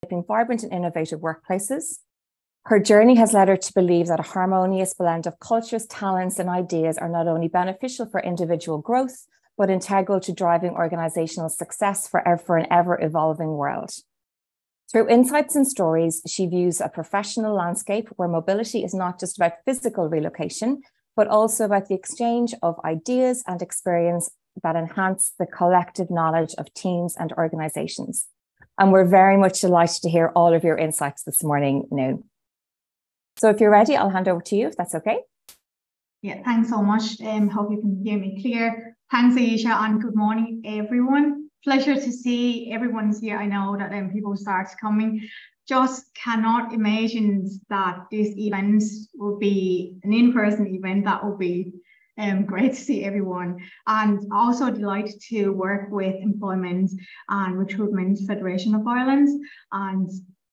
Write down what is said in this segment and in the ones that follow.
vibrant and innovative workplaces. Her journey has led her to believe that a harmonious blend of cultures, talents, and ideas are not only beneficial for individual growth, but integral to driving organizational success for an ever-evolving world. Through insights and stories, she views a professional landscape where mobility is not just about physical relocation, but also about the exchange of ideas and experience that enhance the collective knowledge of teams and organizations. And we're very much delighted to hear all of your insights this morning, Noon. So if you're ready, I'll hand over to you, if that's okay. Yeah, thanks so much. Hope you can hear me clear. Thanks, Aisha, and good morning, everyone. Pleasure to see everyone's here. I know that people start coming. Just cannot imagine that this event will be an in-person event. That will be great to see everyone. And also delighted to work with Employment and Recruitment Federation of Ireland. And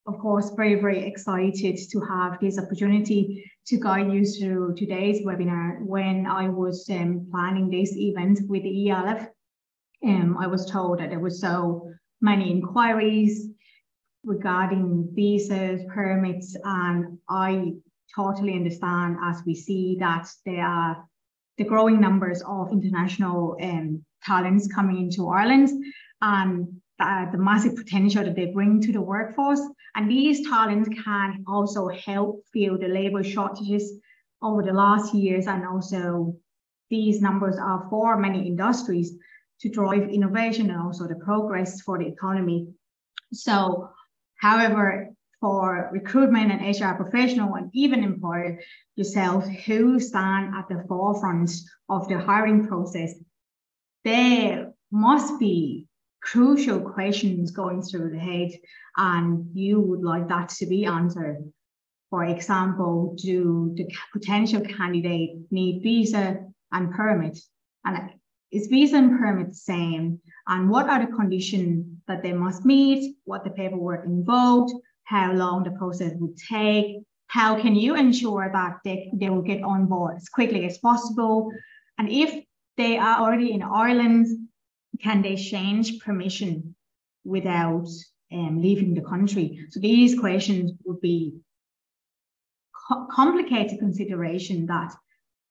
of course, very, very excited to have this opportunity to guide you through today's webinar. When I was planning this event with the ELF, I was told that there were so many inquiries regarding visas, permits, and I totally understand as we see that there are the growing numbers of international talents coming into Ireland and the massive potential that they bring to the workforce. And these talents can also help fill the labour shortages over the last years, and also these numbers are for many industries to drive innovation and also the progress for the economy. So, however, for recruitment and HR professional and even employer yourself who stand at the forefront of the hiring process, there must be crucial questions going through the head, and you would like that to be answered. For example, do the potential candidate need visa and permit? And is visa and permit the same? And what are the conditions that they must meet? What the paperwork involved? How long the process would take? How can you ensure that they will get on board as quickly as possible? And if they are already in Ireland, can they change permission without leaving the country? So these questions would be complicated consideration that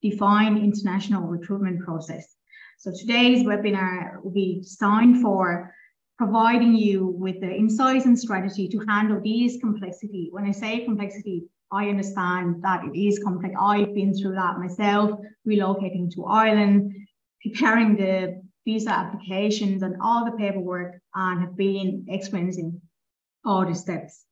define international recruitment process. So today's webinar will be designed for providing you with the insights and strategy to handle these complexity. When I say complexity, I understand that it is complex. I've been through that myself, relocating to Ireland, preparing the visa applications and all the paperwork, and have been experiencing all the steps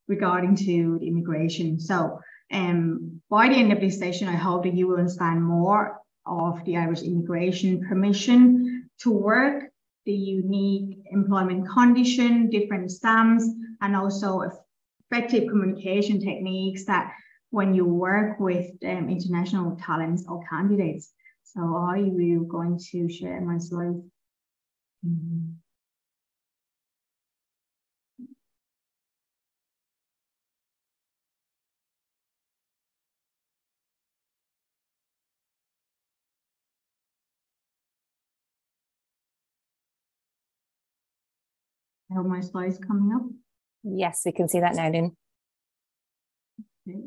regarding to the immigration. So by the end of this session, I hope that you will understand more of the Irish immigration permission to work, the unique employment condition, different stamps, and also effective communication techniques that when you work with international talents or candidates. So I will going to share my slides. I hope my slides coming up. Yes, we can see that now, Noon. Okay.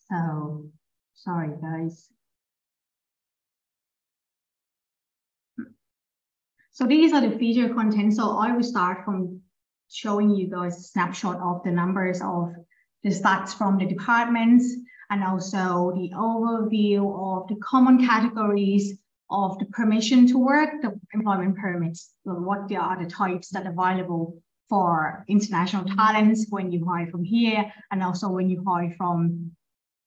So, sorry guys. So these are the feature content. So I will start from showing you guys a snapshot of the numbers of the stats from the departments, and also the overview of the common categories of the permission to work, the employment permits, so what are the types that are available for international talents when you hire from here, and also when you hire from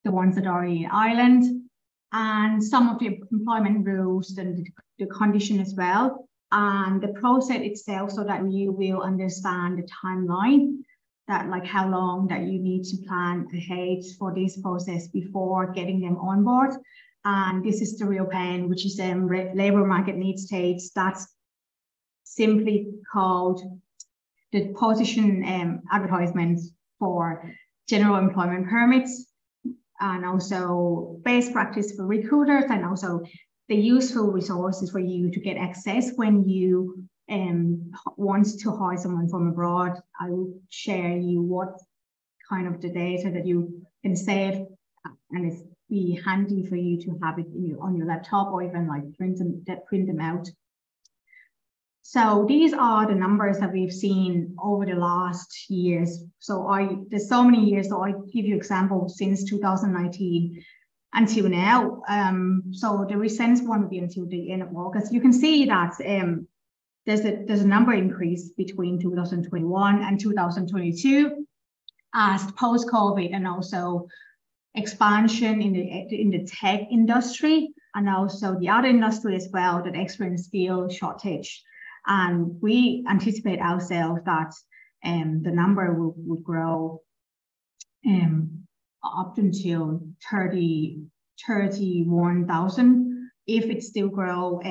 the ones that are in Ireland, and some of the employment rules and the condition as well, and the process itself, so that you will understand the timeline, that like how long that you need to plan ahead for this process before getting them on board. And this is the real pain, which is labour market needs states. That's simply called the position advertisements for general employment permits, and also best practice for recruiters, and also the useful resources for you to get access when you want to hire someone from abroad. I will share you what kind of the data that you can save, and it's be handy for you to have it on your laptop, or even like print them out. So these are the numbers that we've seen over the last years. So there's so many years, so I give you examples since 2019 until now. So the recent one will be until the end of August. You can see that there's a number increase between 2021 and 2022 as post-COVID, and also expansion in the tech industry, and also the other industry as well that experience skill shortage. And we anticipate ourselves that the number would grow up until 31,000 if it still grow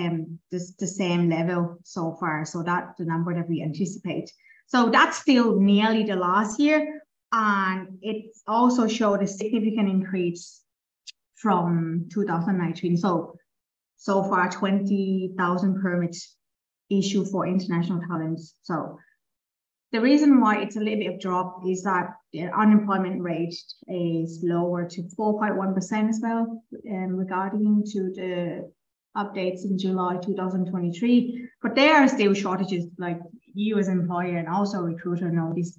the same level so far. So that's the number that we anticipate. So that's still nearly the last year, and it also showed a significant increase from 2019. So far 20,000 permits issued for international talents. So the reason why it's a little bit of drop is that the unemployment rate is lower to 4.1% as well, regarding to the updates in July 2023. But there are still shortages, like you as employer and also recruiter notice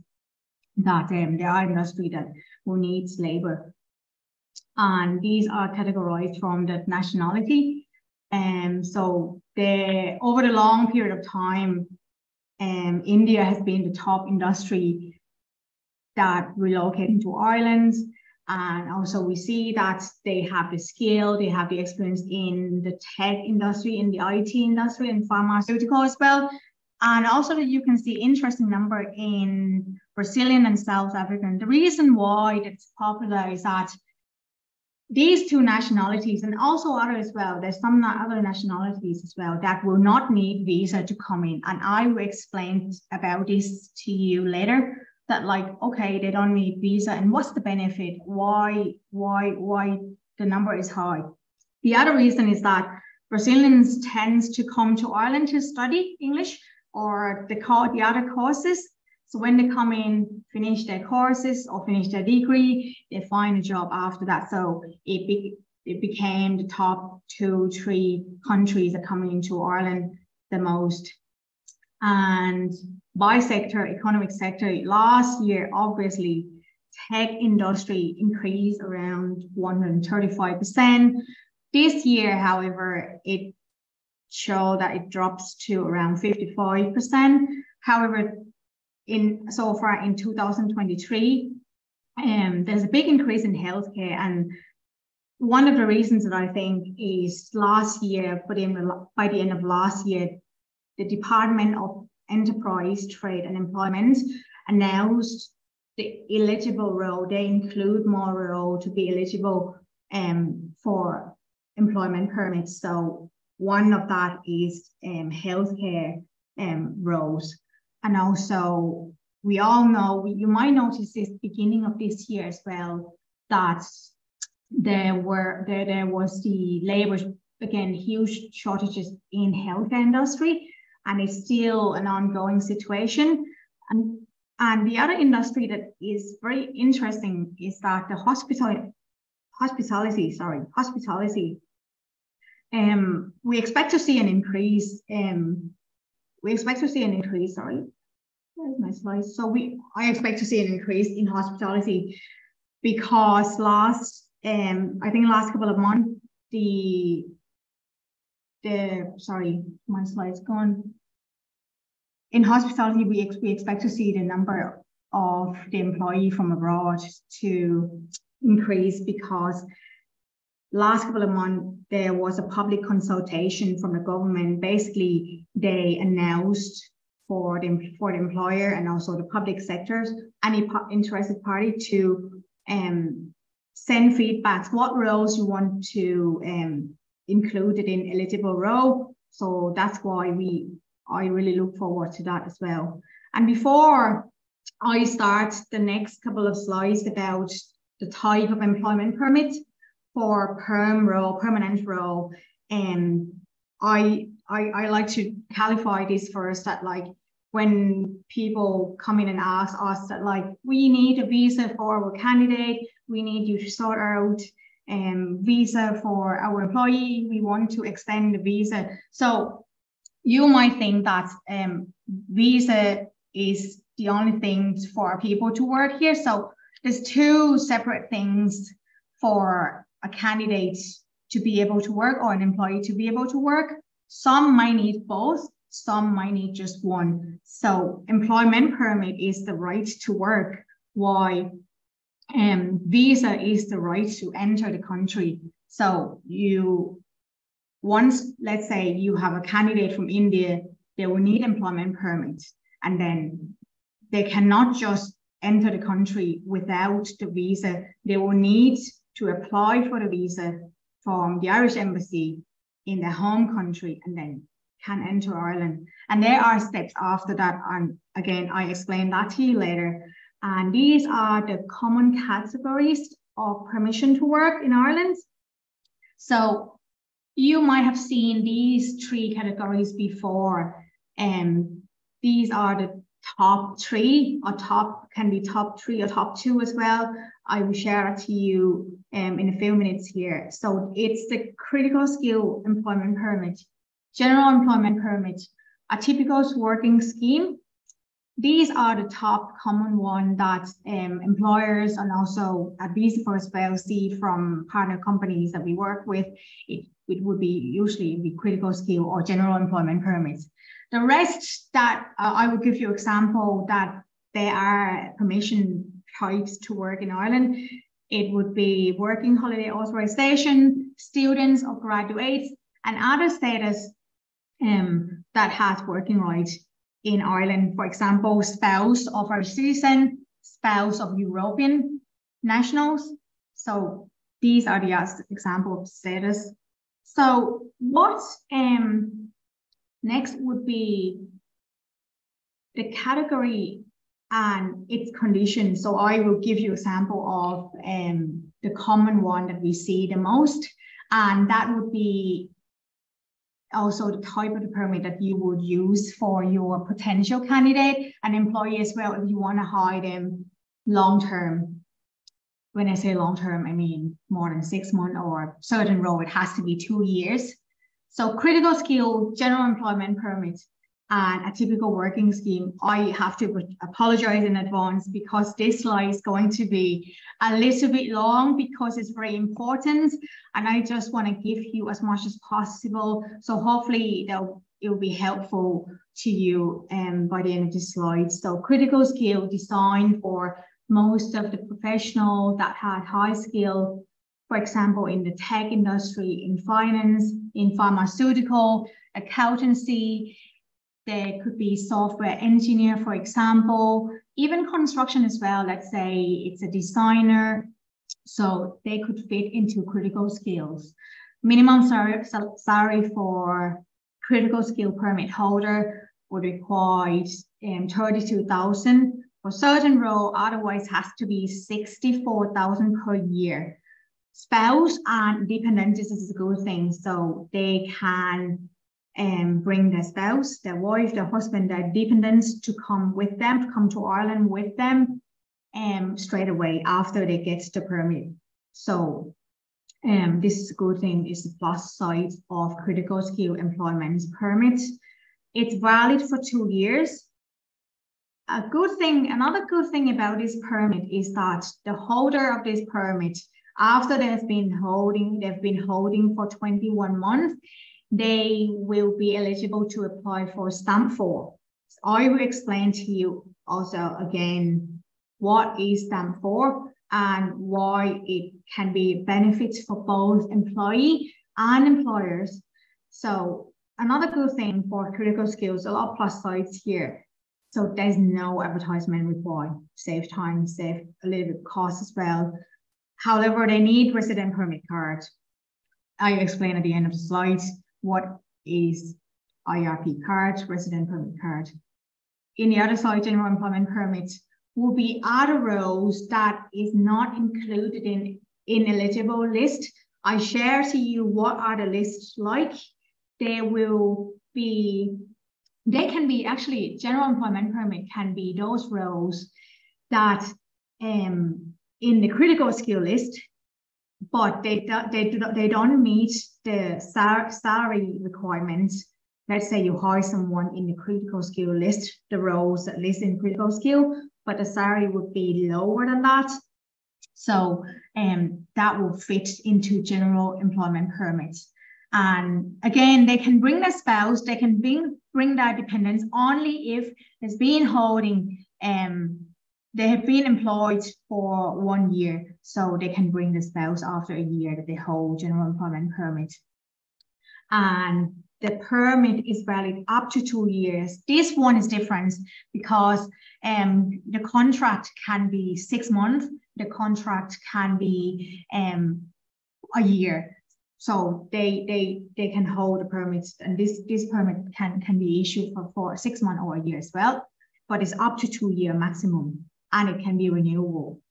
that there are industry that will need labor. And these are categorized from the nationality. So over the long period of time, India has been the top industry that relocating to Ireland. And also we see that they have the skill, they have the experience in the tech industry, in the IT industry, and pharmaceutical as well. And also that you can see interesting number in Brazilian and South African. The reason why that's popular is that these two nationalities, and also other as well, there's some other nationalities as well that will not need visa to come in. And I will explain about this to you later, that like, okay, they don't need visa, and what's the benefit? Why the number is high? The other reason is that Brazilians tend to come to Ireland to study English or the other courses. So when they come in, finish their courses or finish their degree, they find a job after that. So it became the top 2-3 countries that coming into Ireland the most. And by sector, economic sector, last year, obviously, tech industry increased around 135%. This year, however, it showed that it drops to around 55%. However, so far in 2023, there's a big increase in healthcare, and one of the reasons that I think is last year, by the end of last year, the Department of Enterprise, Trade and Employment announced the eligible role. They include more role to be eligible for employment permits. So one of that is healthcare roles. And also, we all know, you might notice this beginning of this year as well, that there was the labor, again, huge shortages in healthcare industry, and it's still an ongoing situation. And the other industry that is very interesting is that the hospitality. We expect to see an increase. Where's my slides? So I expect to see an increase in hospitality because I think last couple of months, sorry, my slide's gone. In hospitality, we expect to see the number of the employee from abroad to increase because last couple of months, there was a public consultation from the government. Basically, they announced for the employer and also the public sectors, any interested party to send feedbacks, what roles you want to include it in eligible role. So that's why I really look forward to that as well. And before I start the next couple of slides about the type of employment permit for permanent role, I like to clarify this first, that like when people come in and ask us that like, we need a visa for our candidate, we need you to sort out visa for our employee, we want to extend the visa. So you might think that visa is the only thing for people to work here. So there's two separate things for a candidate to be able to work or an employee to be able to work. Some might need both, some might need just one. So employment permit is the right to work, while visa is the right to enter the country. So once, let's say you have a candidate from India, they will need employment permit, and then they cannot just enter the country without the visa. They will need to apply for the visa from the Irish Embassy in their home country, and then can enter Ireland. And there are steps after that, and again, I explain that to you later. And these are the common categories of permission to work in Ireland. So you might have seen these three categories before. These are the top three, or can be top three or top two as well. I will share it to you in a few minutes here. So it's the critical skill employment permit, general employment permit, a typical working scheme. These are the top common one that employers and also a visa for a spouse see from partner companies that we work with. It would be usually critical skill or general employment permits. The rest that I will give you example that there are permission types to work in Ireland. It would be working holiday authorization, students or graduates, and other status that has working rights in Ireland. For example, spouse of a citizen, spouse of European nationals. So these are the example of status. So what next would be the category and its conditions. So I will give you example of the common one that we see the most, and that would be also the type of the permit that you would use for your potential candidate and employee as well, if you want to hire them long-term. When I say long-term, I mean more than 6 months, or certain role, it has to be 2 years. So critical skill, general employment permit, and a typical working scheme. I have to apologize in advance because this slide is going to be a little bit long because it's very important, and I just want to give you as much as possible. So hopefully it will be helpful to you by the end of this slide. So critical skill designed for most of the professionals that had high skill, for example, in the tech industry, in finance, in pharmaceutical, accountancy. There could be software engineer, for example, even construction as well. Let's say it's a designer. So they could fit into critical skills. Minimum salary for critical skill permit holder would require 32,000 for certain role, otherwise has to be 64,000 per year. Spouse and dependent, this is a good thing. So they can bring their spouse, their wife, their husband, their dependents to come with them, to come to Ireland with them straight away after they get the permit. So this is a good thing, is the plus side of critical skill employment permit. It's valid for 2 years. Another good thing about this permit is that the holder of this permit, after they've been holding for 21 months, they will be eligible to apply for stamp 4. So I will explain to you also again what is stamp 4 and why it can be benefits for both employee and employers. So another good thing for critical skills, a lot of plus sides here. So there's no advertisement required, save time, save a little bit of cost as well. However, they need resident permit card. I explain at the end of the slides what is IRP card, resident permit card. in the other side, general employment permit, will be other roles that is not included in eligible list. I share to you what are the lists like. They can be actually, general employment permit can be those roles that in the critical skill list, but they don't meet the salary requirements. Let's say you hire someone in the critical skill list, the roles that list in critical skill, but the salary would be lower than that. So that will fit into general employment permits. And again, they can bring their spouse, they can bring their dependents only if there's been holding, they have been employed for 1 year. So they can bring the spouse after a year that they hold general employment permit. And the permit is valid up to 2 years. This one is different because the contract can be 6 months. The contract can be a year. So they can hold the permits, and this permit can be issued for 6 months or a year as well, but it's up to 2 year maximum, and it can be renewable.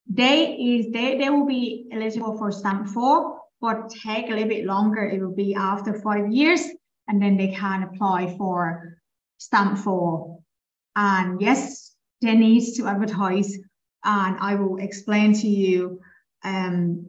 They will be eligible for stamp 4, but take a little bit longer. It will be after 5 years, and then they can apply for stamp 4. And yes, they need to advertise, and I will explain to you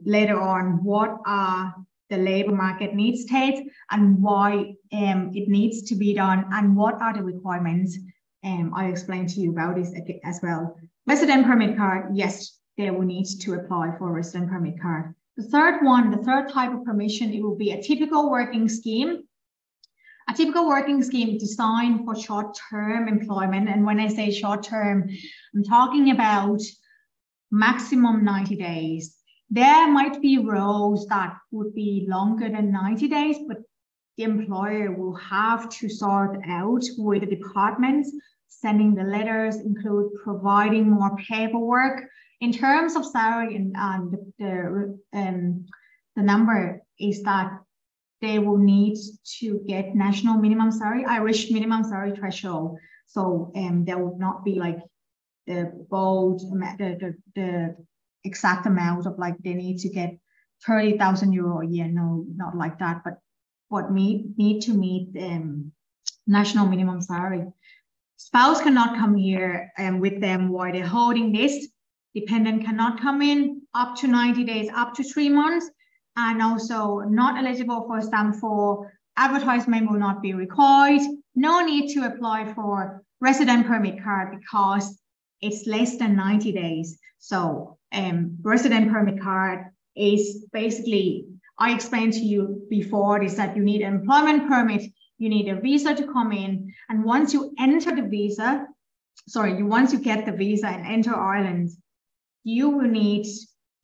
later on what are the labour market needs state and why it needs to be done and what are the requirements. I'll explain to you about this as well. Resident permit card, yes, they will need to apply for a resident permit card. The third type of permission, it will be a typical working scheme. A typical working scheme designed for short-term employment. And when I say short-term, I'm talking about maximum 90 days. There might be roles that would be longer than 90 days, but the employer will have to sort out with the departments, sending the letters, include providing more paperwork. In terms of salary, and the number is that they will need to get national minimum salary, Irish minimum salary threshold. So there would not be like the bold, the exact amount of like they need to get 30,000 euro a year. No, not like that, but what need to meet national minimum salary. Spouse cannot come here with them while they're holding this. Dependent cannot come in up to 90 days, up to 3 months, and also not eligible for stamp 4. Advertisement will not be required. No need to apply for resident permit card because it's less than 90 days. So resident permit card is basically, I explained to you before, is that you need an employment permit, you need a visa to come in, and once you enter the visa, once you get the visa and enter Ireland, you will need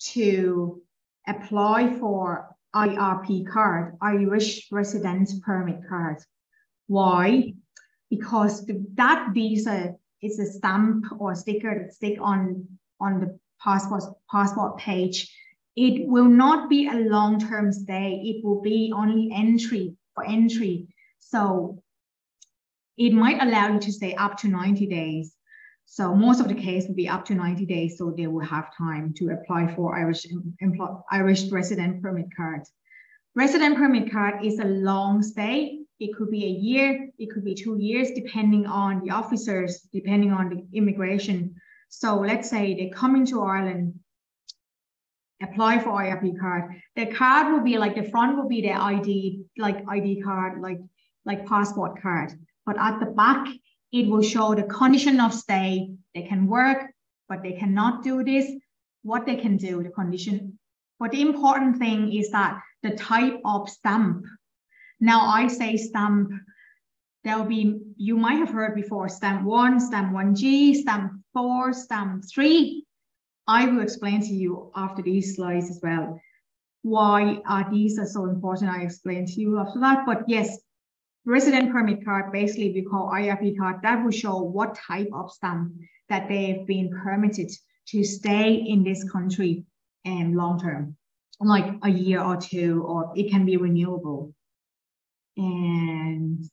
to apply for IRP card, Irish Residence Permit card. Why? Because that visa is a stamp or sticker that stick on the passport page. It will not be a long-term stay. It will be only entry. So it might allow you to stay up to 90 days. So most of the case will be up to 90 days. So they will have time to apply for Irish resident permit card. Resident permit card is a long stay. It could be a year, it could be 2 years, depending on the officers, depending on the immigration. So let's say they come into Ireland, apply for IRP card. The card will be like, the front will be their ID, like ID card, like passport card. But at the back, it will show the condition of stay. They can work, but they cannot do this. What they can do, the condition. But the important thing is that the type of stamp. Now I say stamp, there'll be, you might have heard before, stamp 1, stamp 1G, stamp 4, stamp 3. I will explain to you after these slides as well why these are so important. I explain to you after that. But yes, resident permit card, basically we call IRP card, that will show what type of stamp that they've been permitted to stay in this country long term, like a year or 2, or it can be renewable. And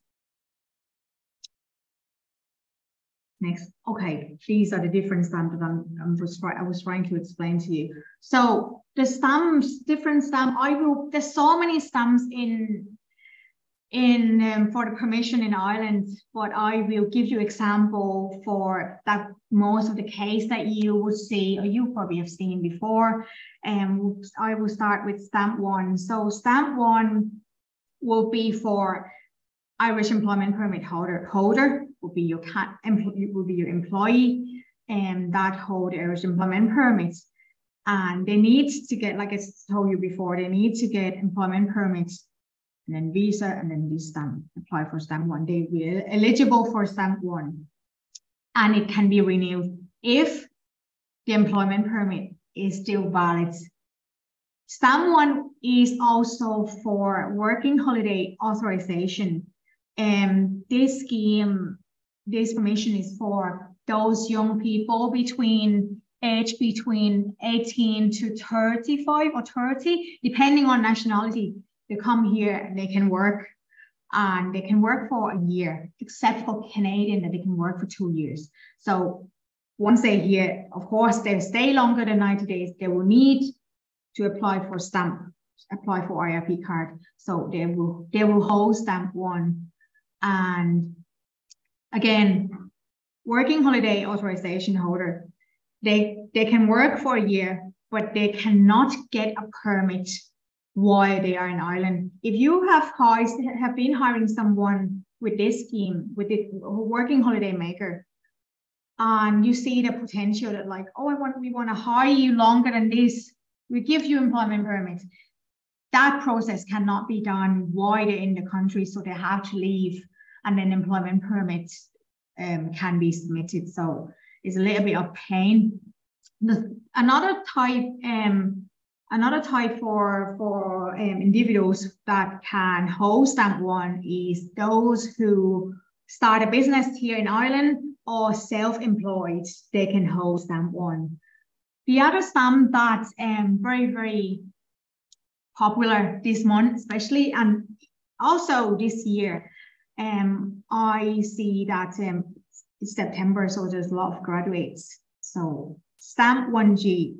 Next. Okay, these are the different stamps that I was trying to explain to you. So the stamps, different stamp. There's so many stamps for the permission in Ireland, but I will give you example for that most of the case that you would see or you probably have seen before. I will start with stamp 1. So stamp 1 will be for Irish employment permit holder will be your employee that hold Irish employment permits, and they need to get, like I told you before, they need to get employment permits and then visa and then this stamp, apply for stamp 1. They will be eligible for stamp 1, and it can be renewed if the employment permit is still valid. Stamp 1 is also for working holiday authorization. This scheme, this permission is for those young people between 18 to 35 or 30, depending on nationality. They come here and they can work, and they can work for a year, except for Canadian that they can work for 2 years. So once they're here, of course, they'll stay longer than 90 days. They will need to apply for IRP card. So they will hold stamp 1. And again, working holiday authorization holder, they can work for a year, but they cannot get a permit while they are in Ireland. If you have been hiring someone with this scheme, with the working holiday maker, and you see the potential that like, oh, we want to hire you longer than this, we give you employment permits. That process cannot be done while they're in the country, so they have to leave, and then employment permits can be submitted. So it's a little bit of pain. Another type for individuals that can hold stamp 1 is those who start a business here in Ireland or self-employed. They can hold stamp 1. The other stamp that's very, very popular this month, especially, and also this year, I see that it's September, so there's a lot of graduates. So stamp 1G.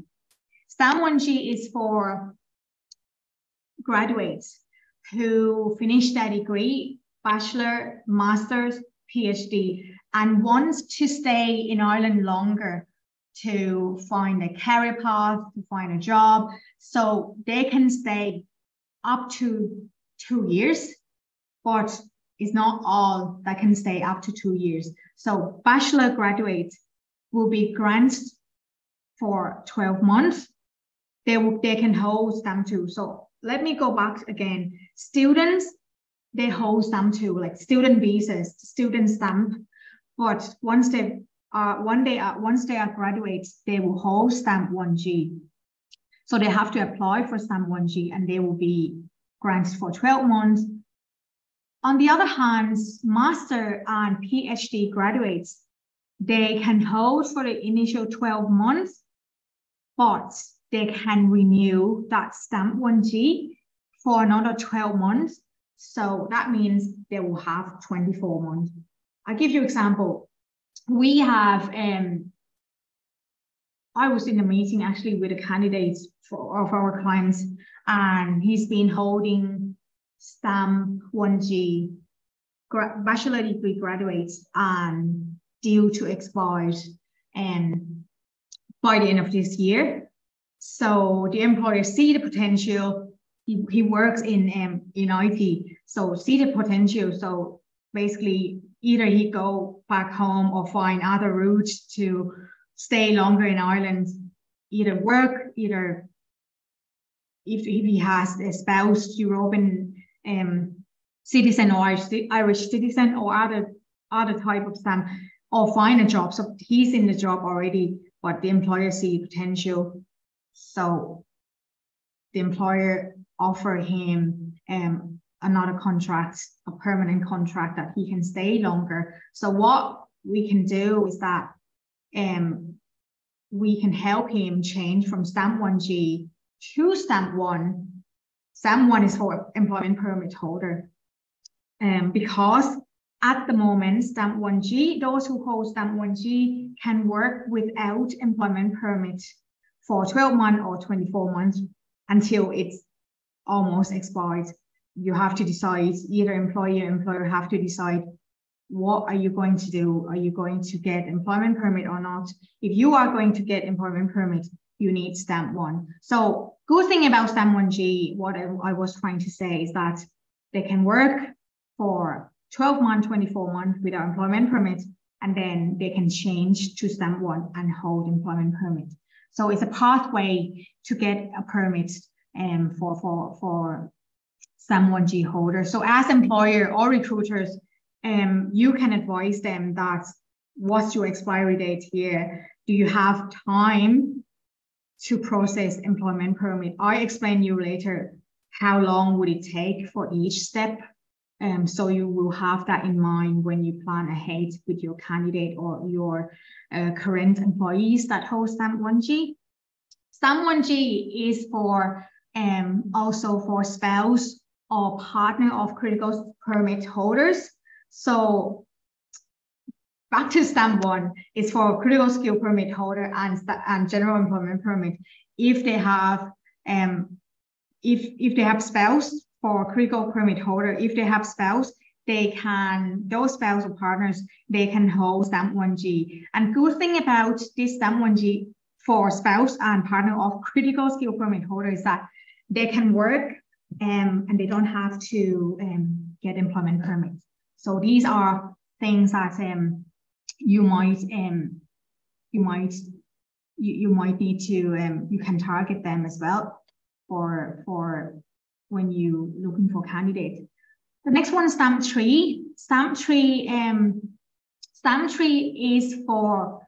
Stamp 1G is for graduates who finish their degree, bachelor, master's, PhD, and wants to stay in Ireland longer to find a career path, to find a job. So they can stay up to 2 years, but it's not all that can stay up to 2 years. So bachelor graduates will be granted for 12 months. They can hold stamp 2. So let me go back again. Students, they hold stamp 2, like student visas, student stamp. But once they are graduates, they will hold stamp 1G. So they have to apply for stamp 1G, and they will be granted for 12 months. On the other hand, master and PhD graduates, they can hold for the initial 12 months, but they can renew that stamp 1G for another 12 months. So that means they will have 24 months. I'll give you an example. We have, I was in a meeting actually with a candidate of our clients, and he's been holding stamp 1G, bachelor degree graduates, and due to expire by the end of this year. So the employer see the potential. He works in IT, so see the potential. So basically, either he go back home or find other routes to stay longer in Ireland, either work, either if he has a spouse, European citizen or Irish citizen, or other type of stamp, or find a job. So he's in the job already, but the employer see potential. So the employer offer him another contract, a permanent contract that he can stay longer. So what we can do is that we can help him change from stamp 1G to stamp 1. Stamp 1 is for employment permit holder. Because at the moment, Stamp 1G, those who hold Stamp 1G can work without employment permit for 12 months or 24 months until it's almost expired. You have to decide, either employer or employer have to decide, what are you going to do? Are you going to get employment permit or not? If you are going to get employment permit, you need Stamp 1. So good thing about Stamp 1G, what I was trying to say is that they can work for 12 months, 24 months without employment permit, and then they can change to Stamp 1 and hold employment permit. So it's a pathway to get a permit for Stamp 1G holders. So as employer or recruiters, you can advise them that what's your expiry date here? Do you have time to process employment permit? I explain you later how long would it take for each step. So you will have that in mind when you plan ahead with your candidate or your current employees that hold Stamp 1G. Stamp 1G is for also for spouse or partner of critical permit holders. So back to Stamp 1 is for critical skill permit holder and general employment permit. If they have if they have spouse for critical permit holder, if they have spouse, they can, those spouse or partners, they can hold Stamp 1G. And good thing about this Stamp 1G for spouse and partner of critical skill permit holder is that they can work and they don't have to get employment permits. So these are things that you might need to you can target them as well for when you looking for candidates. The next one is Stamp 3. Stamp 3 is for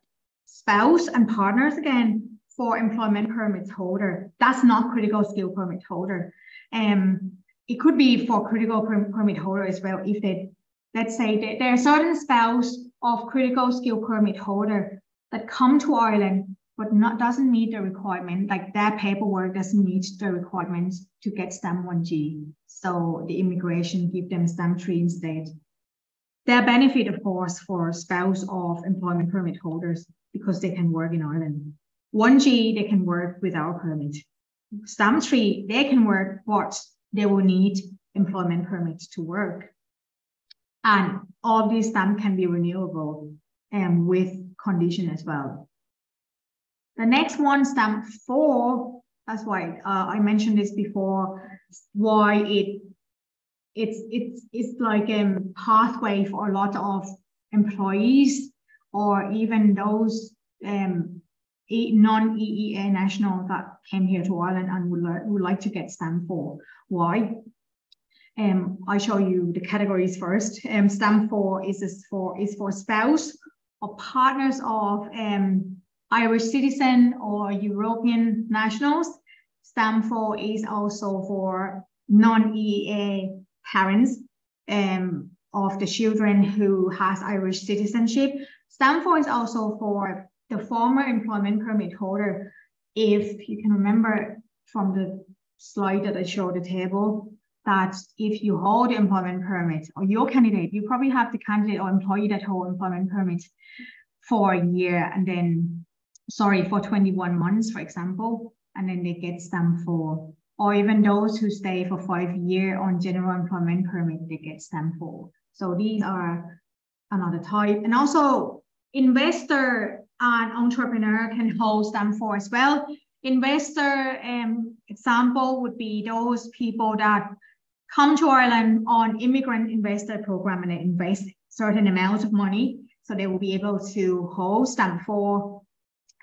spouse and partners again for employment permits holder. That's not critical skill permit holder. It could be for critical permit holder as well if they, let's say there are certain spouse of critical skill permit holder that come to Ireland but doesn't meet the requirement, like their paperwork doesn't meet the requirements to get Stamp 1G. So the immigration give them Stamp 3 instead. Their benefit, of course, for spouse of employment permit holders because they can work in Ireland. 1G, they can work without permit. Stamp 3, they can work, but they will need employment permits to work. And all these stamps can be renewable with condition as well. The next one, Stamp 4, that's why I mentioned this before, why it's like a pathway for a lot of employees or even those non-EEA nationals that came here to Ireland and would like to get Stamp 4. Why? I show you the categories first. Stamp 4 is for spouse or partners of Irish citizen or European nationals. Stamp 4 is also for non-EEA parents of the children who has Irish citizenship. Stamp 4 is also for the former employment permit holder. If you can remember from the slide that I showed the table, that if you hold the employment permit or your candidate, you probably have the candidate or employee that hold employment permit for a year and then, for 21 months, for example, and then they get Stamp 4. Or even those who stay for 5 years on general employment permit, they get Stamp 4. So these are another type. And also investor and entrepreneur can hold Stamp 4 as well. Investor example would be those people that come to Ireland on immigrant investor program and they invest certain amounts of money. So they will be able to hold Stamp 4.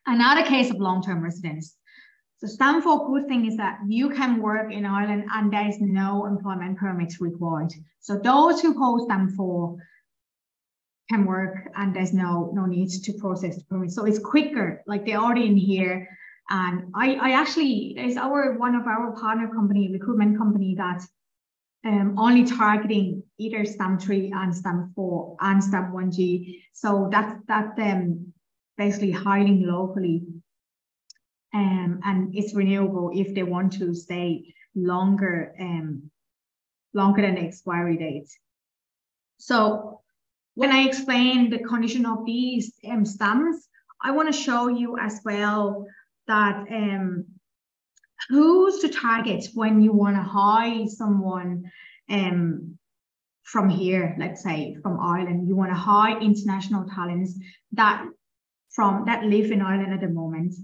Another case of long-term residence. So Stamp 4 good thing is that you can work in Ireland and there is no employment permits required. So those who hold Stamp 4 can work and there's no need to process the permit. So it's quicker, like they're already in here. And I actually, there's one of our partner company, recruitment company that only targeting either Stamp 3 and Stamp 4 and Stamp 1G. So that's basically hiring locally. And it's renewable if they want to stay longer than the expiry date. So when I explain the condition of these stamps, I want to show you as well that who's to target when you want to hire someone from here, let's say from Ireland. You want to hire international talents that live in Ireland at the moment.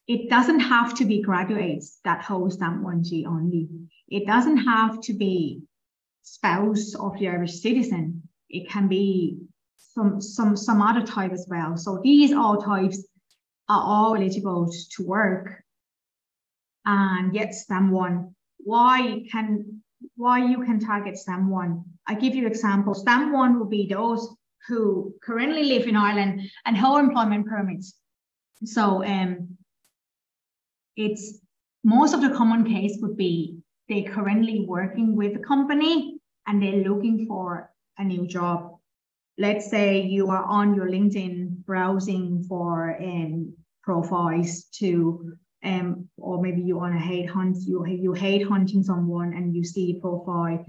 It doesn't have to be graduates that hold Stamp 1G only. It doesn't have to be spouse of the Irish citizen. It can be some other type as well. So these all types are all eligible to work and get Stamp 1. Why you can target Stamp 1? I give you examples. Stamp 1 will be those who currently live in Ireland and hold employment permits. So it's most of the common case would be they're currently working with a company and they're looking for a new job. Let's say you are on your LinkedIn browsing for profiles to, or maybe you want to hate hunt, you hate hunting someone and you see a profile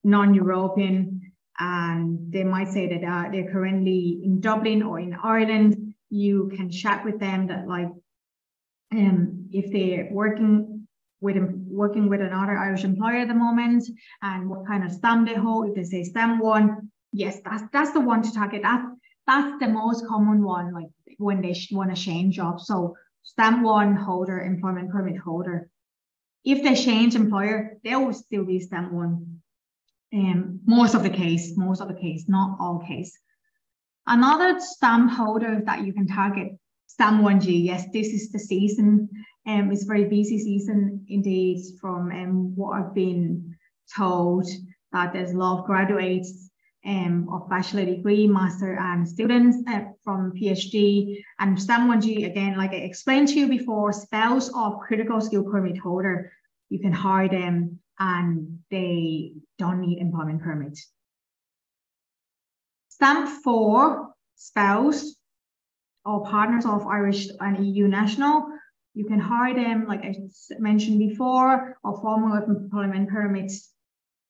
non-European and they might say that they're currently in Dublin or in Ireland. You can chat with them that like, if they're working with another Irish employer at the moment and what kind of stamp they hold. If they say Stamp 1, yes, that's the one to target. That's the most common one, like when they want to change jobs. So Stamp 1 holder, employment permit holder. If they change employer, they will still be Stamp 1. Most of the case, not all case. Another stamp holder that you can target, Stamp 1G. Yes, this is the season. It's a very busy season indeed. From what I've been told, that there's a lot of graduates of bachelor degree, master, and students from PhD. And Stamp 1G, again, like I explained to you before, spouse of critical skill permit holder. You can hire them and they don't need employment permits. Stamp 4, spouse or partners of Irish and EU national. You can hire them, like I mentioned before, or former employment permits.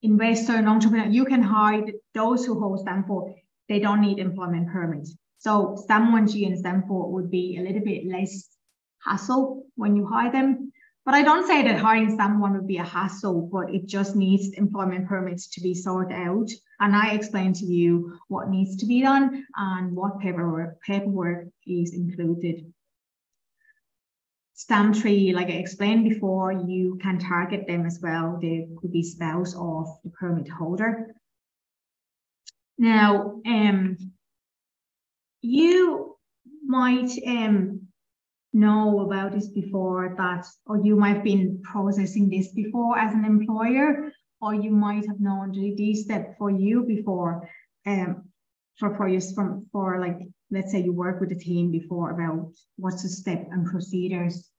Investor and entrepreneur, you can hire those who hold Stamp 4. They don't need employment permits. So Stamp 1G and Stamp 4 would be a little bit less hassle when you hire them. But I don't say that hiring Stamp 1 would be a hassle, but it just needs employment permits to be sorted out. And I explained to you what needs to be done and what paperwork is included. Stamp 3, like I explained before, you can target them as well. They could be spouse of the permit holder. Now, you might know about this before, that, or you might have been processing this before as an employer, or you might have known these steps for you before, for like, let's say you work with a team before about what's the step and procedures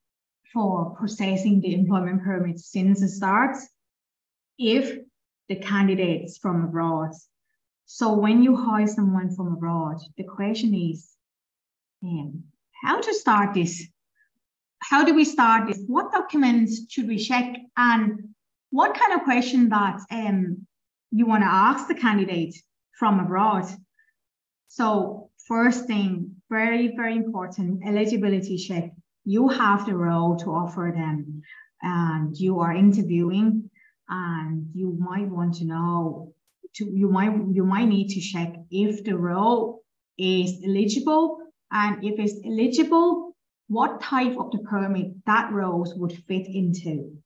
for processing the employment permit since it starts, if the candidate's from abroad. So when you hire someone from abroad, the question is, how to start this? How do we start this? What documents should we check? And what kind of question that you want to ask the candidate from abroad? So first thing, very, very important, eligibility check. You have the role to offer them and you are interviewing, and you might want to know, you might need to check if the role is eligible, and if it's eligible, what type of the permit that role would fit into.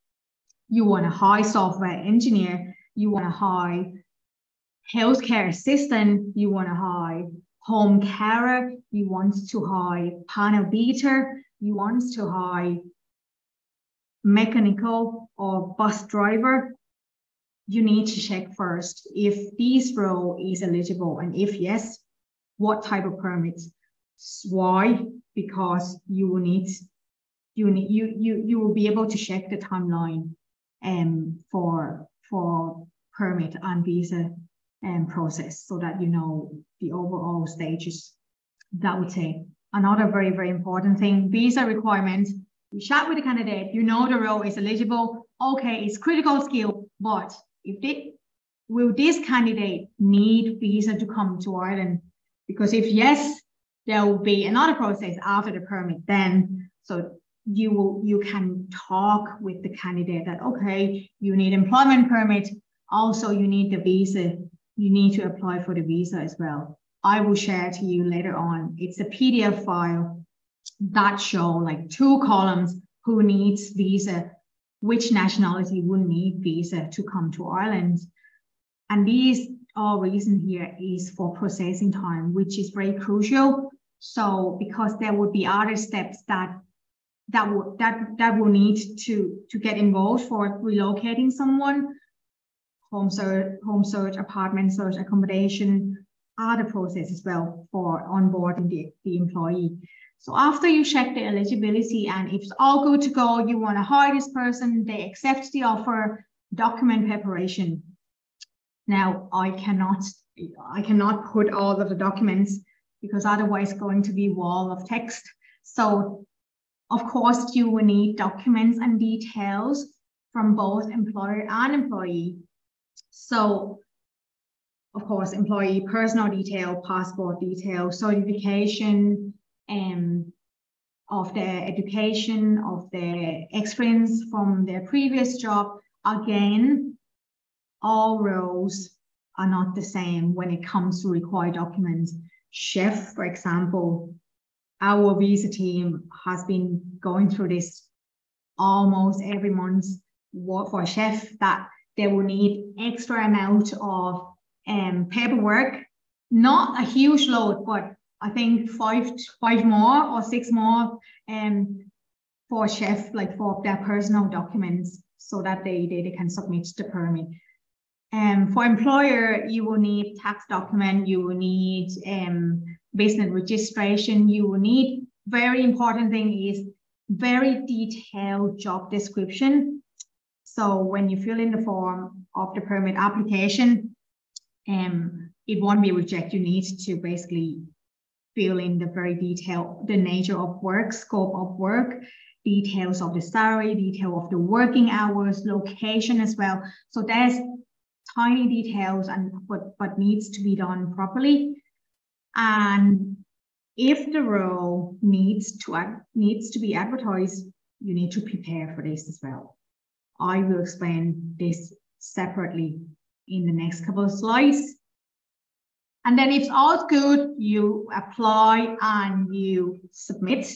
You want to hire software engineer, you want to hire healthcare assistant, you want to hire home carer, you want to hire panel beater, you want to hire mechanical or bus driver. You need to check first if this role is eligible, and if yes, what type of permits. Why? Because you will be able to check the timeline for permit and visa process, so that you know the overall stages that would take. Another very, very important thing, visa requirements. You chat with the candidate, you know the role is eligible. Okay, it's critical skill, but if will this candidate need visa to come to Ireland? Because if yes, there will be another process after the permit then. So you can talk with the candidate that, okay, you need employment permit. Also, you need the visa. You need to apply for the visa as well. I will share to you later on. It's a PDF file that show like 2 columns who needs visa, which nationality would need visa to come to Ireland. And these all reason here is for processing time, which is very crucial. So because there would be other steps that will need to get involved for relocating someone, home search, apartment search, accommodation, other process as well for onboarding the employee. So after you check the eligibility and if it's all good to go, you want to hire this person, they accept the offer, document preparation. Now I cannot put all of the documents because otherwise it's going to be a wall of text. So of course you will need documents and details from both employer and employee. So of course, employee personal detail, passport detail, certification, of their education, of their experience from their previous job. Again, all roles are not the same when it comes to required documents. Chef, for example, our visa team has been going through this almost every month for a chef that they will need extra amount of paperwork, not a huge load, but I think five more or 6 more for chef, like for their personal documents, so that they can submit the permit. For employer, you will need tax document, you will need business registration, you will need, very important thing is very detailed job description. So when you fill in the form of the permit application, it won't be rejected. You need to basically fill in the very detailed, the nature of work, scope of work, details of the salary, detail of the working hours, location as well. So there's tiny details and but needs to be done properly. And if the role needs to be advertised, you need to prepare for this as well. I will explain this separately in the next couple of slides. And then if all good, you apply and you submit.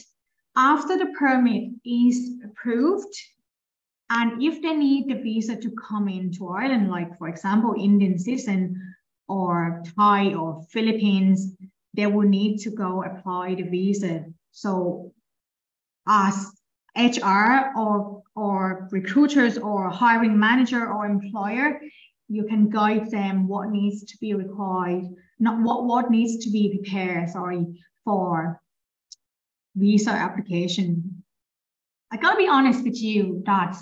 After the permit is approved, and if they need the visa to come into Ireland, like for example, Indian citizen or Thai or Philippines, they will need to go apply the visa. So as HR or recruiters or hiring manager or employer, you can guide them what needs to be required, not what needs to be prepared, for visa application. I gotta be honest with you that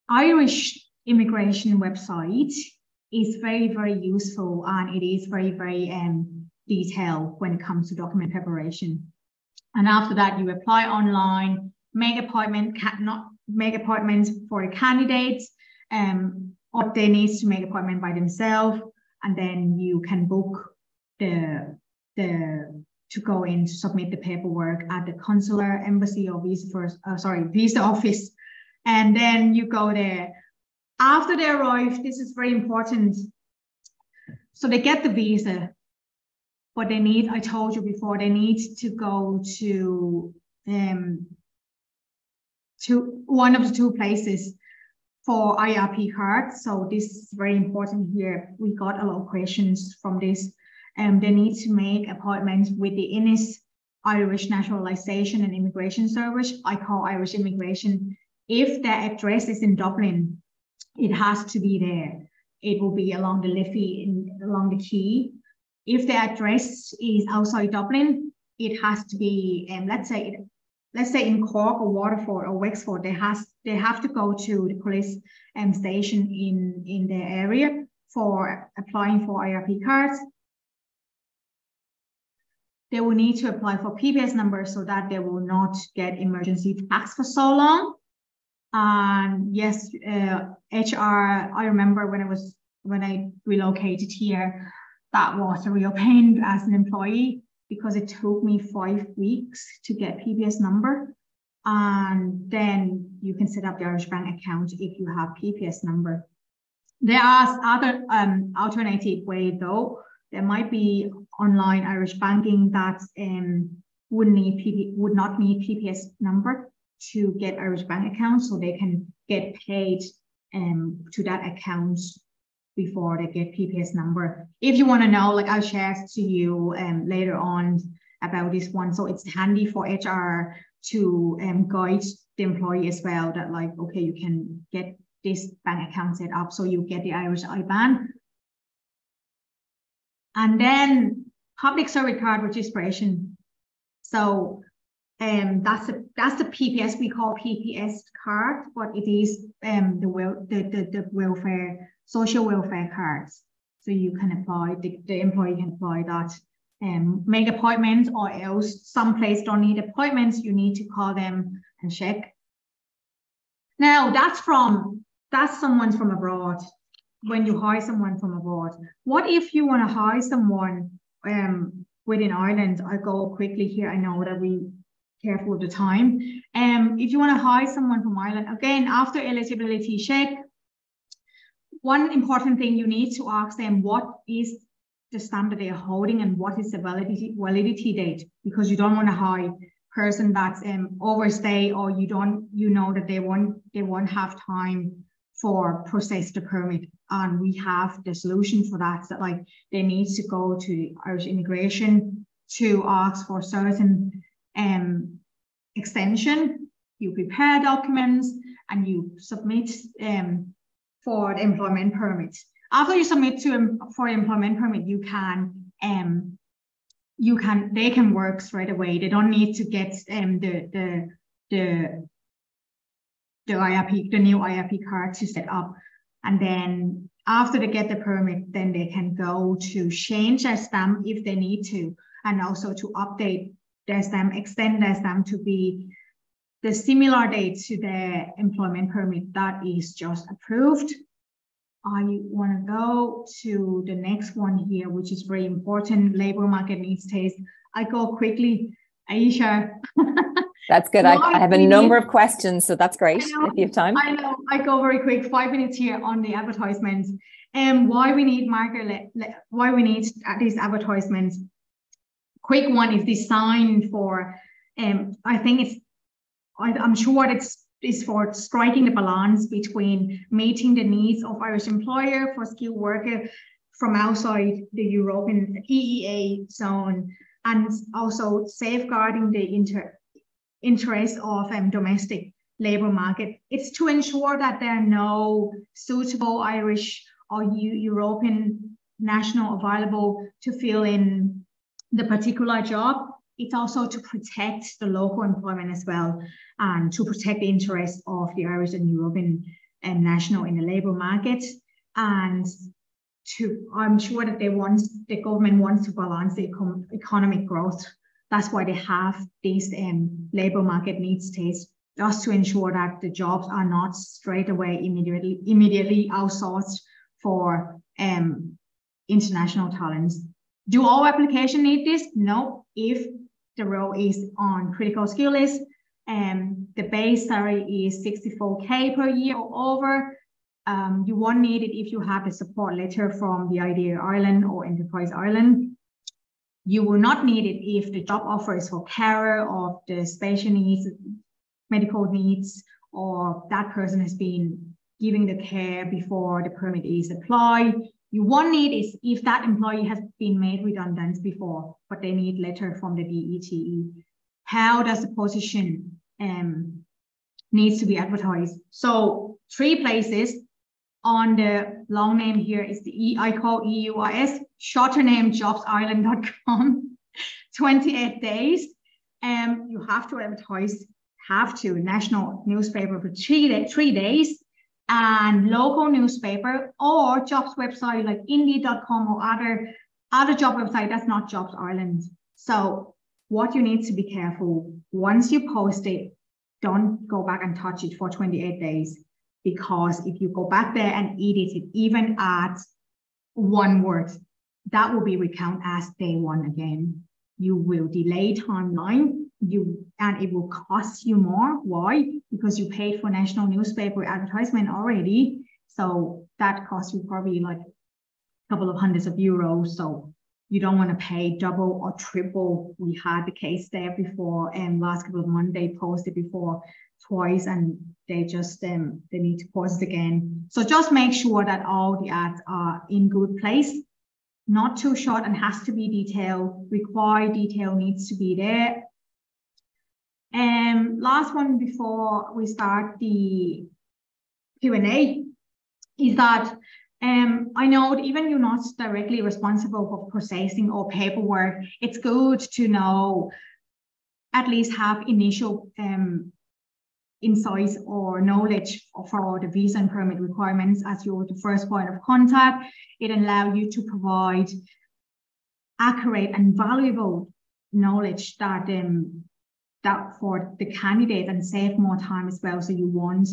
Irish immigration website is very, very useful, and it is very, very detailed when it comes to document preparation. And after that, you apply online, make appointments for the candidates, or they need to make appointment by themselves, and then you can book to go in to submit the paperwork at the consular, embassy, or visa office, and then you go there. After they arrive, this is very important. So they get the visa, but they need, I told you before, they need to go to one of the 2 places for IRP cards. So this is very important here. We got a lot of questions from this. They need to make appointments with the INIS, Irish Naturalization and Immigration Service. I call Irish Immigration. If their address is in Dublin, it has to be there. It will be along the Liffey, along the quay. If the address is outside Dublin, it has to be, let's say in Cork or Waterford or Wexford, they have to go to the police station in their area for applying for IRP cards. They will need to apply for PPS numbers so that they will not get emergency tax for so long. And yes, HR, I remember when I was when I relocated here, that was a real pain as an employee because it took me 5 weeks to get PPS number. And then you can set up the Irish Bank account if you have PPS number. There are other alternative way though. There might be online Irish banking that would not need PPS number to get Irish Bank account, so they can get paid to that account before they get PPS number. If you want to know, like I'll share to you later on about this one. So it's handy for HR to guide the employee as well that like, okay, you can get this bank account set up so you get the Irish IBAN. And then public service card registration. So that's the PPS, we call PPS card, but it is the welfare, social welfare cards. So you can apply, the employee can apply that, make appointments, or else some place don't need appointments, you need to call them and check. Now that's someone from abroad. When you hire someone from abroad, what if you want to hire someone within Ireland? I'll go quickly here. I know that we careful of the time. If you want to hire someone from Ireland, again, after eligibility check, one important thing you need to ask them, what is the stamp that they are holding and what is the validity date? Because you don't want to hire a person that's overstay, or you know that they won't have time for process the permit. And we have the solution for that. So like they need to go to Irish immigration to ask for certain extension. You prepare documents and you submit for the employment permit. After you submit for employment permit, they can work straight away. They don't need to get the IRP, the new IRP card to set up. And then after they get the permit, then they can go to change their stamp if they need to, and also to update their stamp, extend their stamp to be the similar date to their employment permit that is just approved. I want to go to the next one here, which is very important, labor market needs test. I go quickly, Aisha. That's good. I have a number of questions, so that's great if you have time. I know. I go very quick. 5 minutes here on the advertisements. Why we need these advertisements. Quick one is designed for. I think I'm sure it's for striking the balance between meeting the needs of Irish employer for skilled worker from outside the European EEA zone, and also safeguarding the interest of domestic labor market. It's to ensure that there are no suitable Irish or European national available to fill in the particular job. It's also to protect the local employment as well, and to protect the interests of the Irish and European national in the labor market. And I'm sure that the government wants to balance the economic growth. That's why they have these labor market needs tests, just to ensure that the jobs are not straight away immediately outsourced for international talents. Do all applications need this? No. If the role is on critical skill list, the base salary is 64K per year or over. You won't need it if you have a support letter from the IDEA Ireland or Enterprise Ireland. You will not need it if the job offer is for carer or the special needs, medical needs, or that person has been giving the care before the permit is applied. You won't need it if that employee has been made redundant before, but they need letter from the DETE. How does the position needs to be advertised? So 3 places. On the long name here is the I call EUIS, shorter name jobsireland.com, 28 days. You have to advertise, national newspaper for 3 days, and local newspaper or jobs website like Indeed.com or other job website that's not Jobs Ireland. So what you need to be careful, once you post it, don't go back and touch it for 28 days. Because if you go back there and edit it, even add one word. That will be recount as day one again. You will delay timeline, and it will cost you more. Why? Because you paid for national newspaper advertisement already. So that costs you probably like a couple of hundreds of euros. So you don't want to pay double or triple. We had the case there before, and last couple of months they posted before twice, and they just they need to post it again. So just make sure that all the ads are in good place, not too short, and has to be detailed. Required detail needs to be there. Last one before we start the Q&A is that I know that even you're not directly responsible for processing or paperwork, it's good to know, at least have initial insights or knowledge for the visa and permit requirements as you're the first point of contact. It allows you to provide accurate and valuable knowledge that that for the candidate, and save more time as well. So you won't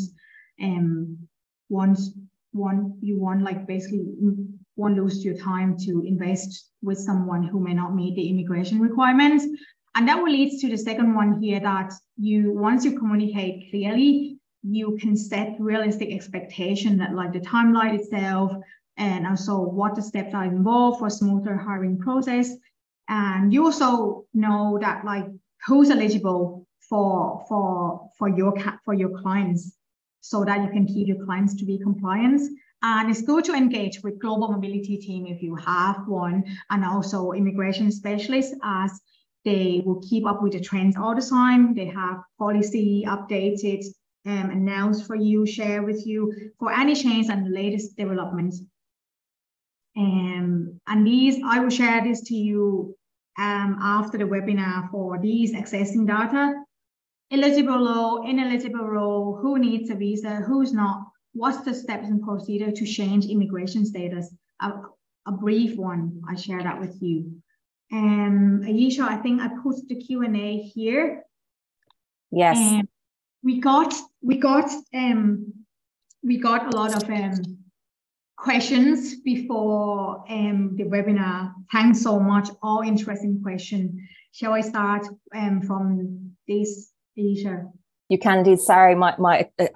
lose your time to invest with someone who may not meet the immigration requirements. And that will lead to the second one here, that once you communicate clearly, you can set realistic expectation that like the timeline itself, and also what the steps are involved for a smoother hiring process. And you also know that like who's eligible for your clients, so that you can keep your clients to be compliant. And it's good to engage with global mobility team if you have one, and also immigration specialists, as they will keep up with the trends all the time. They have policy updated, announced for you, share with you for any change and the latest developments. And these, I will share this to you after the webinar for these accessing data. Eligible role, ineligible role, who needs a visa, who's not, what's the steps and procedure to change immigration status. A brief one, I share that with you. Ayesha, I think I put the Q&A here. Yes. We got a lot of questions before the webinar. Thanks so much, all interesting questions. Shall I start from this, Ayesha? You can indeed. Sorry,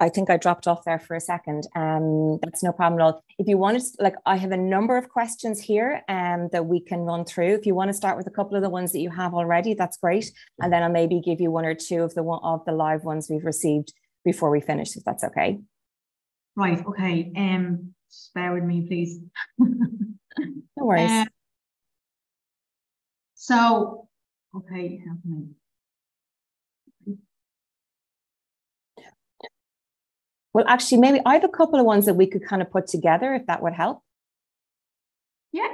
I think I dropped off there for a second. That's no problem at all. If you want to, like, I have a number of questions here that we can run through. If you want to start with a couple of the ones that you have already, that's great. And then I'll maybe give you one or two of the live ones we've received before we finish, if that's okay. Right. Okay. Just bear with me, please. No worries. So, okay. Well, actually, maybe I have a couple of ones that we could kind of put together, if that would help. Yeah.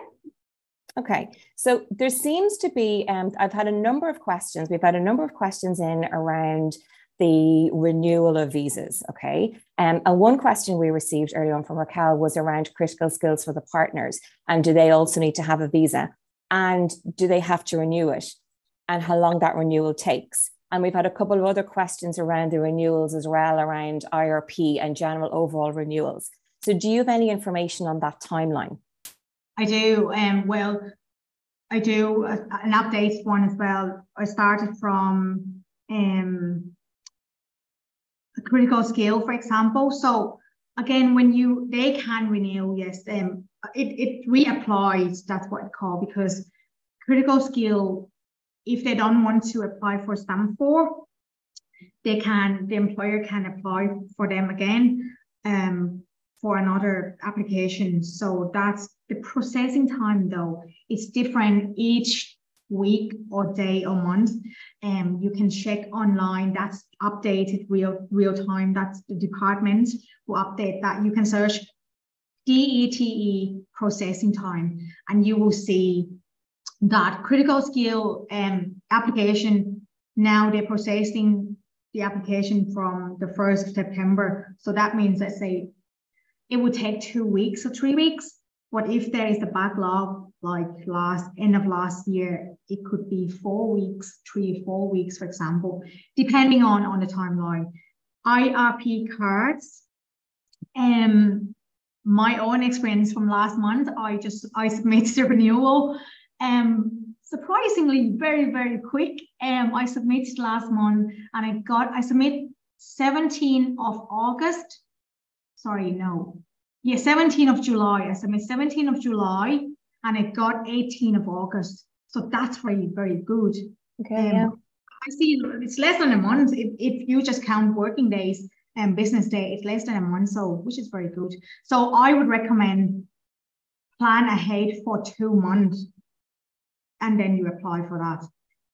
Okay. So there seems to be, I've had a number of questions. We've had a number of questions in around the renewal of visas. Okay. And one question we received earlier on from Raquel was around critical skills for the partners. And do they also need to have a visa? And do they have to renew it? And how long that renewal takes? And we've had a couple of other questions around the renewals as well, around IRP and general overall renewals. So do you have any information on that timeline? I do. Well, I do an update one as well. I started from a critical skill, for example. So again, when they can renew, yes, it reapplies, that's what it's called, because critical skill, if they don't want to apply for stamp 4, the employer can apply for them again for another application. So that's the processing time, though. It's different each week or day or month. You can check online. That's updated real time. That's the department who update that. You can search DETE processing time, and you will see that critical skill application, now they're processing the application from the 1st of September. So that means, let's say, it would take 2 weeks or 3 weeks. But if there is a backlog, like end of last year, it could be 4 weeks, 3 or 4 weeks, for example, depending on the timeline. IRP cards, my own experience from last month, I submitted a renewal. Surprisingly, very, very quick. I submitted last month and I submit 17th of August. Sorry, no. Yeah, 17th of July. I submit 17th of July and it got 18th of August. So that's very, very good. Okay, yeah. I see it's less than a month. If you just count working days and business day, it's less than a month, so which is very good. So I would recommend plan ahead for 2 months and then you apply for that.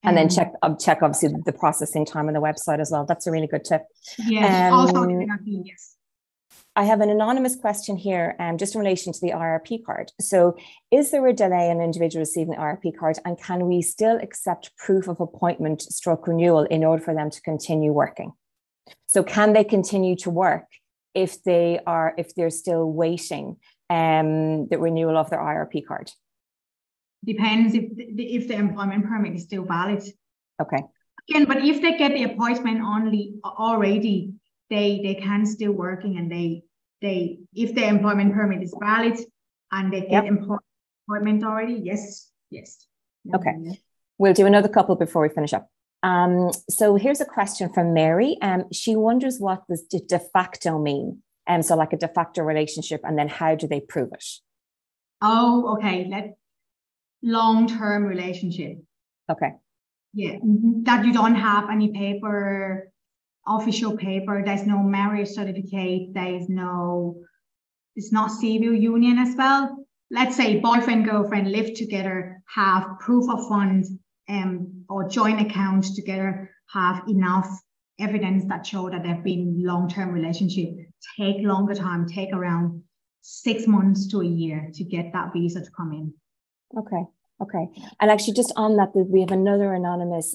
And then check obviously the processing time on the website as well. That's a really good tip. Yes, also yes. I have an anonymous question here, just in relation to the IRP card. So is there a delay in an individual receiving the IRP card, and can we still accept proof of appointment / renewal in order for them to continue working? So can they continue to work if they're still waiting the renewal of their IRP card? Depends if the employment permit is still valid. Okay. Again, but if they get the appointment already, they can still working, and they if the employment permit is valid and they get employment already, yes. Okay. We'll do another couple before we finish up. So here's a question from Mary. She wonders what does de facto mean? So like a de facto relationship, and then how do they prove it? Oh, okay. Long-term relationship. Okay. Yeah. That you don't have any paper, official paper, there's no marriage certificate, it's not civil union as well. Let's say boyfriend, girlfriend live together, have proof of funds, or joint accounts together, have enough evidence that show that they've been long-term relationship. Take longer time, take around 6 months to a year to get that visa to come in. Okay. And actually, just on that, we have another anonymous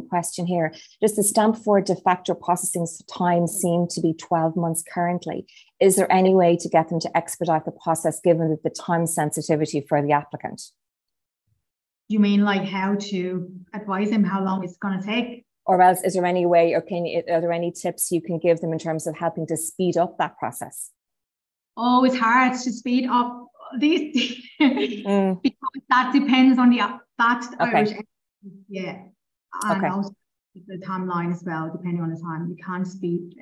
question here. Does the stamp for de facto processing time seem to be 12 months currently? Is there any way to get them to expedite the process given the time sensitivity for the applicant? You mean like how to advise them how long it's going to take? Or else, is there any way, or are there any tips you can give them in terms of helping to speed up that process? Oh, it's hard to speed up these because that depends on Irish. Yeah, and also the timeline as well, depending on the time. You can't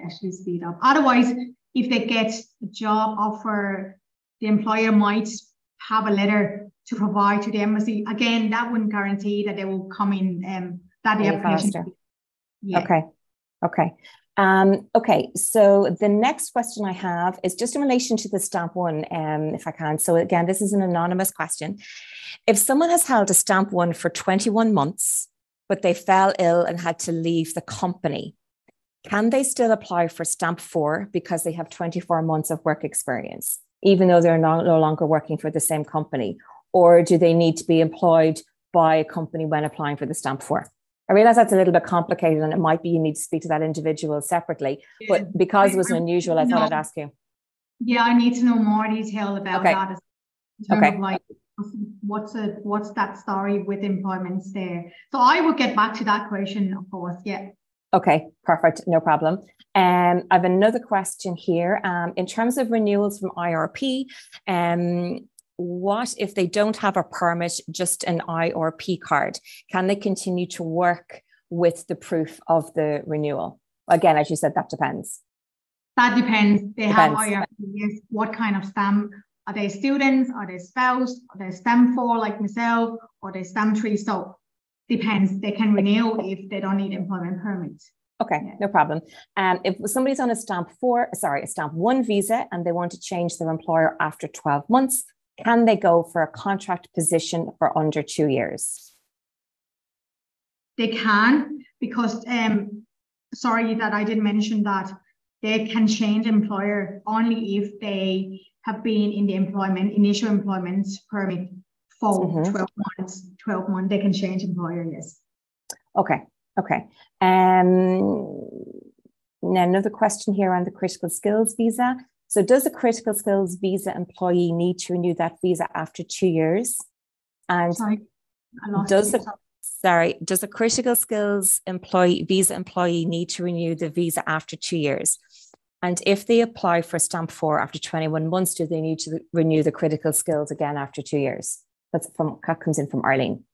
actually speed up. Otherwise, if they get a job offer, the employer might have a letter to provide to the embassy. Again, that wouldn't guarantee that they will come in that the application. Faster. Yeah. Okay. So the next question I have is just in relation to the stamp one, if I can. So again, this is an anonymous question. If someone has held a stamp one for 21 months, but they fell ill and had to leave the company, can they still apply for stamp 4 because they have 24 months of work experience, even though they're no longer working for the same company? Or do they need to be employed by a company when applying for the stamp 4? I realize that's a little bit complicated and it might be you need to speak to that individual separately, but because it was unusual, I thought I'd ask you. Yeah, I need to know more detail about that. In terms of like, what's that story with employments there? So I will get back to that question, of course. Yeah. Okay, perfect. No problem. I have another question here. In terms of renewals from IRP, what if they don't have a permit, just an IRP card? Can they continue to work with the proof of the renewal? Again, as you said, that depends. That depends. They have IRP, yes. What kind of stamp? Are they students? Are they spouse? Are they stamp 4 like myself? Or they stamp 3? So depends. They can renew if they don't need employment permits. Okay, no problem. If somebody's on a stamp 1 visa and they want to change their employer after 12 months, can they go for a contract position for under 2 years? They can, because sorry that I didn't mention that they can change employer only if they have been in the initial employment permit for 12 months. 12 months, they can change employer, yes. Okay. Now another question here on the critical skills visa. So does a critical skills visa employee need to renew that visa after 2 years? And does a critical skills visa employee need to renew the visa after 2 years? And if they apply for stamp 4 after 21 months, do they need to renew the critical skills again after 2 years? That comes in from Arlene.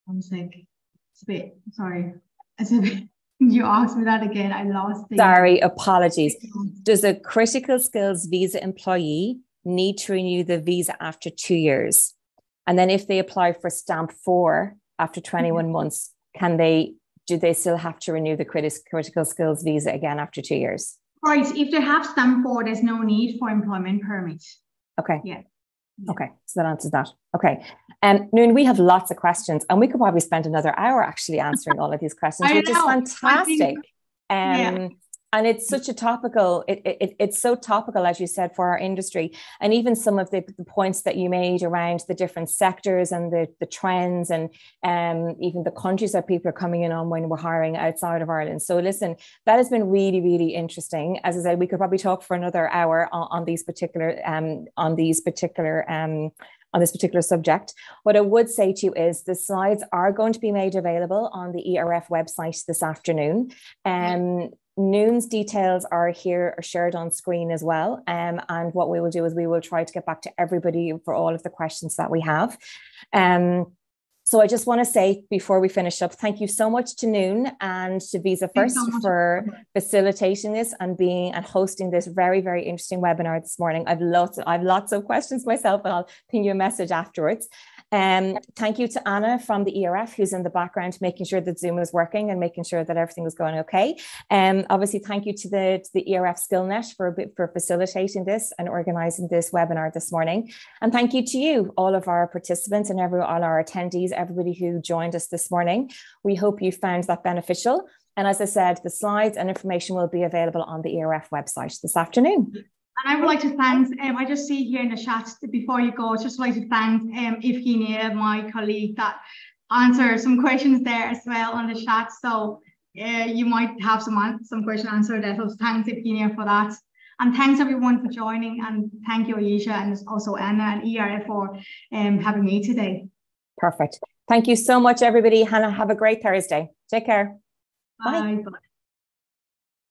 I'm sick. It's a bit, sorry. It's a bit, you asked me that again. I lost the. Sorry, apologies. Does a critical skills visa employee need to renew the visa after 2 years? And then if they apply for stamp 4 after 21 months, do they still have to renew the critical skills visa again after 2 years? Right. If they have stamp 4, there's no need for employment permit. Okay. Yeah. Okay, so that answers that. Okay. Nuan, we have lots of questions, and we could probably spend another hour actually answering all of these questions, which is fantastic. And it's such a topical, it's so topical, as you said, for our industry. And even some of the points that you made around the different sectors and the trends and even the countries that people are coming in on when we're hiring outside of Ireland. So listen, that has been really, really interesting. As I said, we could probably talk for another hour on this particular subject. What I would say to you is the slides are going to be made available on the ERF website this afternoon. Nuan's details are shared on screen as well. And what we will do is we will try to get back to everybody for all of the questions that we have. So I just want to say before we finish up, thank you so much to Nuan and to Visa First for facilitating this and hosting this very, very interesting webinar this morning. I've lots of questions myself, and I'll ping you a message afterwards. Thank you to Anna from the ERF, who's in the background, making sure that Zoom is working and making sure that everything was going okay. Obviously, thank you to the ERF SkillNet for facilitating this and organising this webinar this morning. And thank you to you, all of our participants and all our attendees, everybody who joined us this morning. We hope you found that beneficial. And as I said, the slides and information will be available on the ERF website this afternoon. And I would like to thank, I just see here in the chat before you go, just like to thank Evgenia, my colleague, that answered some questions there as well on the chat. So you might have some question answered there. So thanks, Evgenia, for that. And thanks everyone for joining. And thank you, Ayesha, and also Anna and ERF for having me today. Perfect. Thank you so much, everybody. Hannah, have a great Thursday. Take care. Bye. Bye.